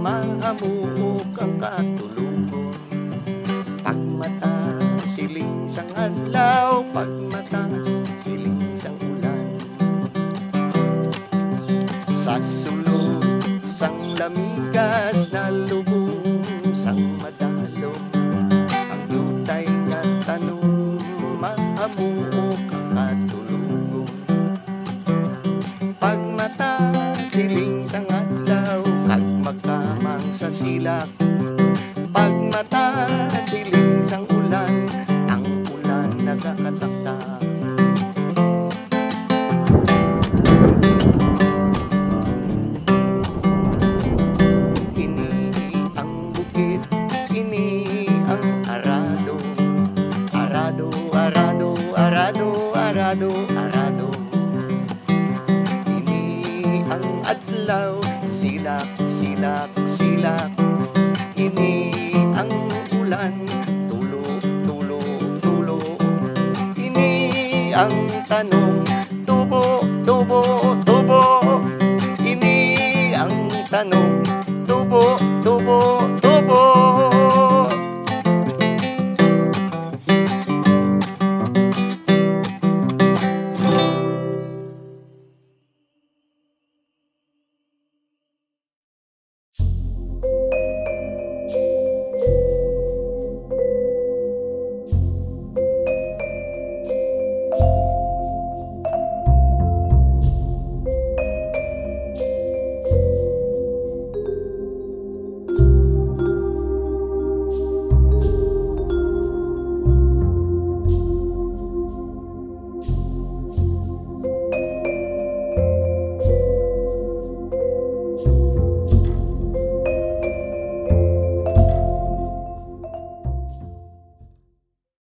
Mahamuok ang katulugon. Pagmata, siling sang adlaw. Pagmata, siling sang ulan. Sa sulod sang lamigas na lubong sang madalom. Ang dutay nga tanong, mahamuok ang katulugon. Pagmata, siling sang adlaw. Kag magkamang sa silak. Pagmata, siling sang ulan. Ang ulan nagakataktak. Ini ang bukid, ini ang arado. Arado, arado, arado, arado, arado. Ini ang adlaw, silak, silak, silak. Ini ang ulan, tulo, tulo, tulo. Ini ang tanong,